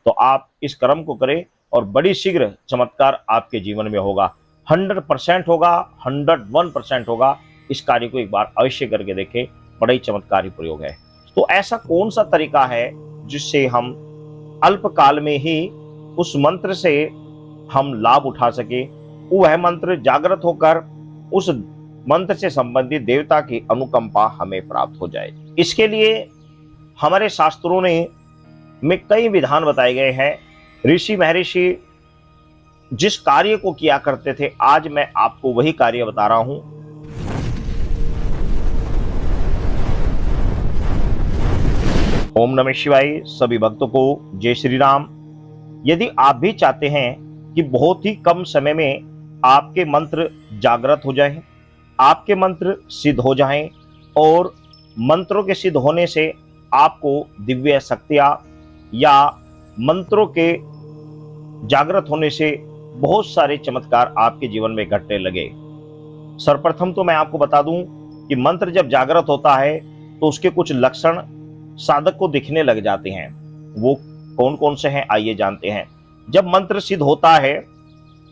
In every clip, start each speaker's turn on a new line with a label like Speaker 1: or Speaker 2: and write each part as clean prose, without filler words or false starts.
Speaker 1: तो आप इस कर्म को करें और बड़ी शीघ्र चमत्कार आपके जीवन में होगा। 100% होगा, 101% होगा। इस कार्य को एक बार अवश्य करके देखें, बड़ा ही चमत्कारी प्रयोग है। तो ऐसा कौन सा तरीका है जिससे हम अल्पकाल में ही उस मंत्र से हम लाभ उठा सके, वह मंत्र जागृत होकर उस मंत्र से संबंधित देवता की अनुकंपा हमें प्राप्त हो जाए। इसके लिए हमारे शास्त्रों में कई विधान बताए गए हैं। ऋषि महर्षि जिस कार्य को किया करते थे, आज मैं आपको वही कार्य बता रहा हूं। ओम नमः शिवाय। सभी भक्तों को जय श्री राम। यदि आप भी चाहते हैं कि बहुत ही कम समय में आपके मंत्र जागृत हो जाएं, आपके मंत्र सिद्ध हो जाएं और मंत्रों के सिद्ध होने से आपको दिव्य शक्तियां या मंत्रों के जागृत होने से बहुत सारे चमत्कार आपके जीवन में घटने लगे। सर्वप्रथम तो मैं आपको बता दूं कि मंत्र जब जागृत होता है तो उसके कुछ लक्षण साधक को दिखने लग जाते हैं। वो कौन कौन से हैं, आइए जानते हैं। जब मंत्र सिद्ध होता है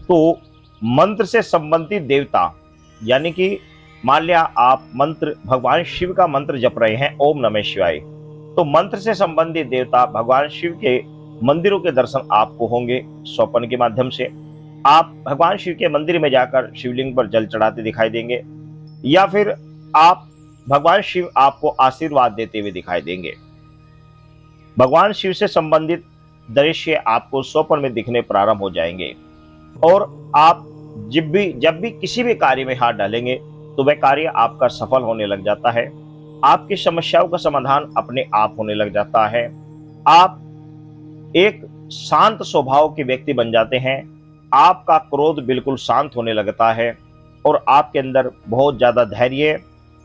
Speaker 1: तो मंत्र से संबंधित देवता, यानी कि मान लिया आप मंत्र भगवान शिव का मंत्र जप रहे हैं, ओम नमः शिवाय, तो मंत्र से संबंधित देवता भगवान शिव के मंदिरों के दर्शन आपको होंगे। स्वप्न के माध्यम से आप भगवान शिव के मंदिर में जाकर शिवलिंग पर जल चढ़ाते दिखाई देंगे, या फिर आप भगवान शिव आपको आशीर्वाद देते हुए दिखाई देंगे। भगवान शिव से संबंधित दृश्य आपको स्वप्न में दिखने प्रारंभ हो जाएंगे और आप जब भी किसी भी कार्य में हाथ डालेंगे तो वह कार्य आपका सफल होने लग जाता है। आपकी समस्याओं का समाधान अपने आप होने लग जाता है। आप एक शांत स्वभाव के व्यक्ति बन जाते हैं। आपका क्रोध बिल्कुल शांत होने लगता है और आपके अंदर बहुत ज्यादा धैर्य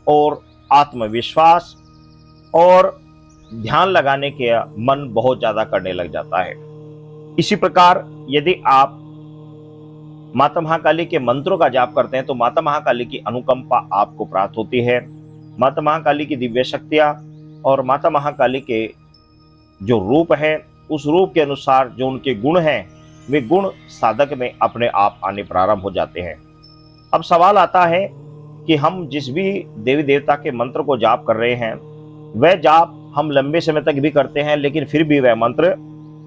Speaker 1: और आत्मविश्वास और ध्यान लगाने के मन बहुत ज्यादा करने लग जाता है। इसी प्रकार यदि आप माता महाकाली के मंत्रों का जाप करते हैं तो माता महाकाली की अनुकंपा आपको प्राप्त होती है। माता महाकाली की दिव्य शक्तियां और माता महाकाली के जो रूप है, उस रूप के अनुसार जो उनके गुण हैं, वे गुण साधक में अपने आप आने प्रारंभ हो जाते हैं। अब सवाल आता है कि हम जिस भी देवी देवता के मंत्र को जाप कर रहे हैं, वह जाप हम लंबे समय तक भी करते हैं, लेकिन फिर भी वह मंत्र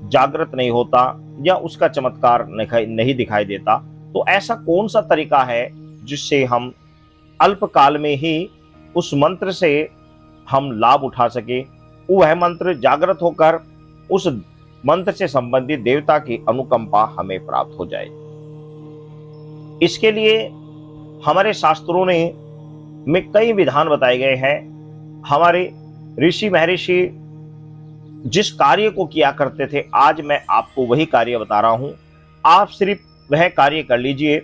Speaker 1: जागृत नहीं होता या उसका चमत्कार नहीं दिखाई देता। तो ऐसा कौन सा तरीका है जिससे हम अल्पकाल में ही उस मंत्र से हम लाभ उठा सके, वह मंत्र जागृत होकर उस मंत्र से संबंधित देवता की अनुकंपा हमें प्राप्त हो जाए। इसके लिए हमारे शास्त्रों में कई विधान बताए गए हैं। हमारे ऋषि महर्षि जिस कार्य को किया करते थे, आज मैं आपको वही कार्य बता रहा हूं। आप सिर्फ वह कार्य कर लीजिए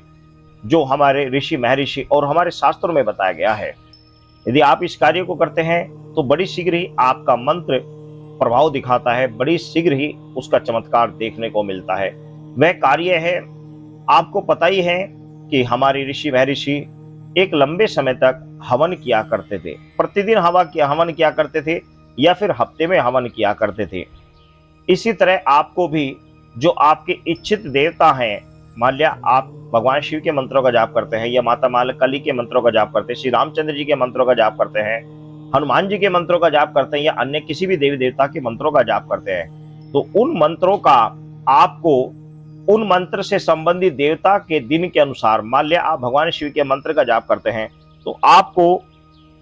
Speaker 1: जो हमारे ऋषि महर्षि और हमारे शास्त्रों में बताया गया है। यदि आप इस कार्य को करते हैं तो बड़ी शीघ्र ही आपका मंत्र प्रभाव दिखाता है, बड़ी शीघ्र ही उसका चमत्कार देखने को मिलता है। वह कार्य है, आपको पता ही है कि हमारे ऋषि महर्षि एक लंबे समय तक हवन किया करते थे। प्रतिदिन हवन किया करते थे या फिर हफ्ते में हवन किया करते थे। इसी तरह आपको भी जो आपके इच्छित देवता हैं, मान लिया आप भगवान शिव के मंत्रों का जाप करते हैं या माता महाकाली के मंत्रों का जाप करते हैं, श्री रामचंद्र जी के मंत्रों का जाप करते हैं, हनुमान जी के मंत्रों का जाप करते हैं या अन्य किसी भी देवी देवता के मंत्रों का जाप करते हैं, तो उन मंत्रों का आपको उन मंत्र से संबंधित देवता के दिन के अनुसार, मान लिया आप भगवान शिव के मंत्र का जाप करते हैं तो आपको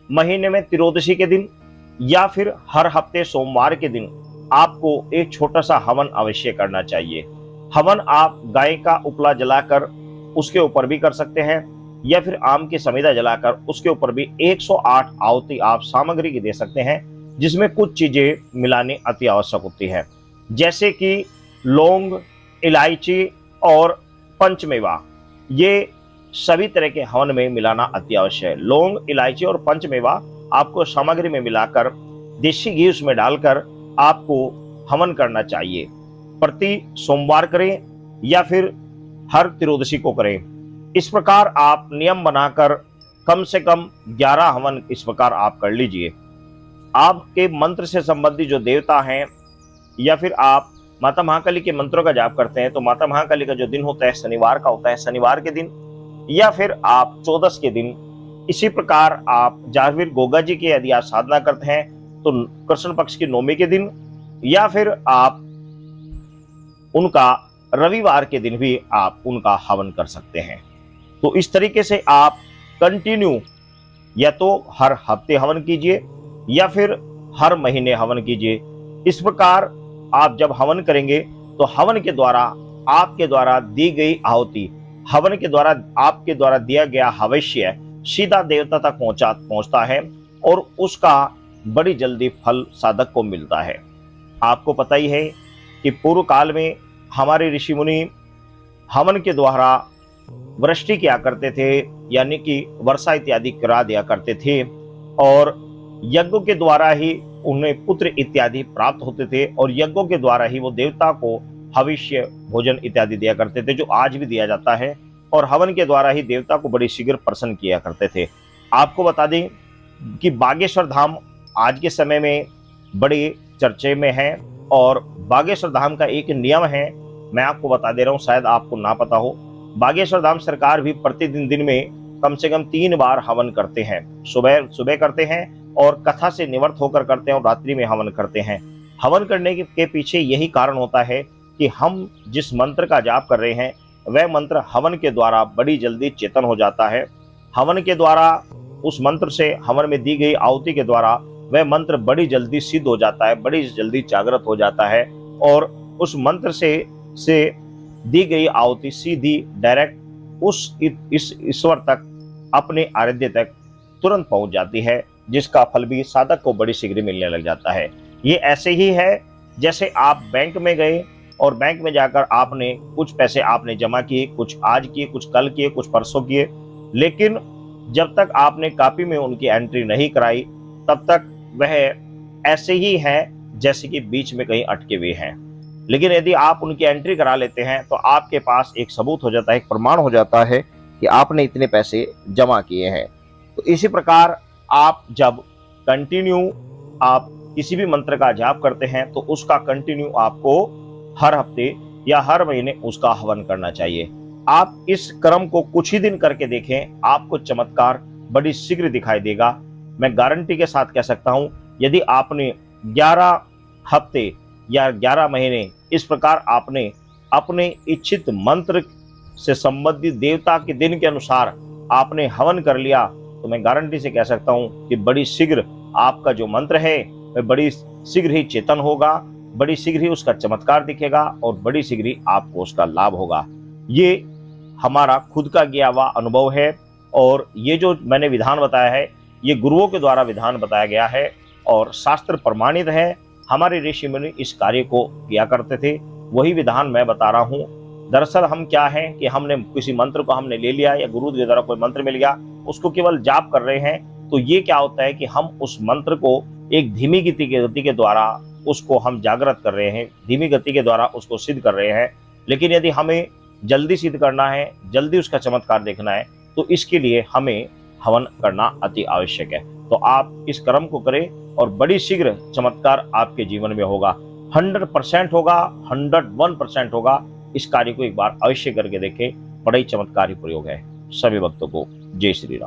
Speaker 1: महीने में त्रियोदशी के दिन या फिर हर हफ्ते सोमवार के दिन आपको एक छोटा सा हवन अवश्य करना चाहिए। हवन आप गाय का उपला जलाकर उसके ऊपर भी कर सकते हैं या फिर आम की समीदा जलाकर उसके ऊपर भी 108 आहुति आप सामग्री की दे सकते हैं, जिसमें कुछ चीजें मिलानी अति आवश्यक होती है, जैसे कि लौंग, इलायची और पंचमेवा। ये सभी तरह के हवन में मिलाना अति आवश्यक है। लौंग, इलायची और पंचमेवा आपको सामग्री में मिलाकर देसी घी उसमें डालकर आपको हवन करना चाहिए। प्रति सोमवार करें या फिर हर त्रियोदशी को करें। इस प्रकार आप नियम बनाकर कम से कम 11 हवन इस प्रकार आप कर लीजिए। आपके मंत्र से संबंधित जो देवता हैं या फिर आप माता महाकाली के मंत्रों का जाप करते हैं तो माता महाकाली का जो दिन होता है शनिवार का होता है, शनिवार के दिन, या फिर आप 14 के दिन। इसी प्रकार आप जारवीर गोगा जी की यदि आप साधना करते हैं तो कृष्ण पक्ष की नौमी के दिन, या फिर आप उनका रविवार के दिन भी आप उनका हवन कर सकते हैं। तो इस तरीके से आप कंटिन्यू या तो हर हफ्ते हवन कीजिए या फिर हर महीने हवन कीजिए। इस प्रकार आप जब हवन करेंगे तो हवन के द्वारा आपके द्वारा दी गई आहुति, हवन के द्वारा आपके द्वारा दिया गया हवश्य सीधा देवता तक पहुंचता है और उसका बड़ी जल्दी फल साधक को मिलता है। आपको पता ही है कि पूर्व काल में हमारे ऋषि मुनि हवन के द्वारा वृष्टि किया करते थे, यानी कि वर्षा इत्यादि करा दिया करते थे, और यज्ञों के द्वारा ही उन्हें पुत्र इत्यादि प्राप्त होते थे, और यज्ञों के द्वारा ही वो देवता को हविष्य भोजन इत्यादि दिया करते थे, जो आज भी दिया जाता है, और हवन के द्वारा ही देवता को बड़ी शीघ्र प्रसन्न किया करते थे। आपको बता दें कि बागेश्वर धाम आज के समय में बड़े चर्चे में है, और बागेश्वर धाम का एक नियम है, मैं आपको बता दे रहा हूँ, शायद आपको ना पता हो। बागेश्वर धाम सरकार भी प्रतिदिन दिन में कम से कम 3 बार हवन करते हैं। सुबह करते हैं और कथा से निवृत्त होकर करते हैं, और रात्रि में हवन करते हैं। हवन करने के पीछे यही कारण होता है कि हम जिस मंत्र का जाप कर रहे हैं वह मंत्र हवन के द्वारा बड़ी जल्दी चेतन हो जाता है। हवन के द्वारा उस मंत्र से, हवन में दी गई आहुति के द्वारा वह मंत्र बड़ी जल्दी सिद्ध हो जाता है, बड़ी जल्दी जागृत हो जाता है, और उस मंत्र से दी गई आहुति सीधी डायरेक्ट उस इस ईश्वर तक, अपने आराध्य तक तुरंत पहुंच जाती है, जिसका फल भी साधक को बड़ी शीघ्र मिलने लग जाता है। ये ऐसे ही है जैसे आप बैंक में गए और बैंक में जाकर आपने कुछ पैसे आपने जमा किए, कुछ आज किए, कुछ कल किए, कुछ परसों किए, लेकिन जब तक आपने कॉपी में उनकी एंट्री नहीं कराई तब तक वह ऐसे ही है जैसे कि बीच में कहीं अटके हुए हैं। लेकिन यदि आप उनकी एंट्री करा लेते हैं तो आपके पास एक सबूत हो जाता है, एक प्रमाण हो जाता है कि आपने इतने पैसे जमा किए हैं। तो इसी प्रकार आप जब कंटिन्यू आप किसी भी मंत्र का जाप करते हैं तो उसका कंटिन्यू आपको हर हफ्ते या हर महीने उसका हवन करना चाहिए। आप इस क्रम को कुछ ही दिन करके देखें, आपको चमत्कार बड़ी शीघ्र दिखाई देगा। मैं गारंटी के साथ कह सकता हूं, यदि आपने 11 हफ्ते या 11 महीने इस प्रकार आपने अपने इच्छित मंत्र से संबंधित देवता के दिन के अनुसार आपने हवन कर लिया, तो मैं गारंटी से कह सकता हूं कि बड़ी शीघ्र आपका जो मंत्र है वह बड़ी शीघ्र ही चेतन होगा, बड़ी शीघ्र ही उसका चमत्कार दिखेगा, और बड़ी शीघ्र ही आपको उसका लाभ होगा। ये हमारा खुद का किया हुआ अनुभव है, और ये जो मैंने विधान बताया है ये गुरुओं के द्वारा विधान बताया गया है और शास्त्र प्रमाणित है। हमारे ऋषि मुनि इस कार्य को किया करते थे, वही विधान मैं बता रहा हूँ। दरअसल हम क्या है कि हमने किसी मंत्र को हमने ले लिया या गुरु के द्वारा कोई मंत्र मिल गया, उसको केवल जाप कर रहे हैं, तो ये क्या होता है कि हम उस मंत्र को एक धीमी गति के द्वारा उसको हम जागृत कर रहे हैं, धीमी गति के द्वारा उसको सिद्ध कर रहे हैं। लेकिन यदि हमें जल्दी सिद्ध करना है, जल्दी उसका चमत्कार देखना है, तो इसके लिए हमें हवन करना अति आवश्यक है। तो आप इस क्रम को करें और बड़ी शीघ्र चमत्कार आपके जीवन में होगा। 100% होगा, 101% होगा। इस कार्य को एक बार अवश्य करके देखें, बड़ा ही चमत्कारी प्रयोग है। सभी भक्तों को जय श्री राम।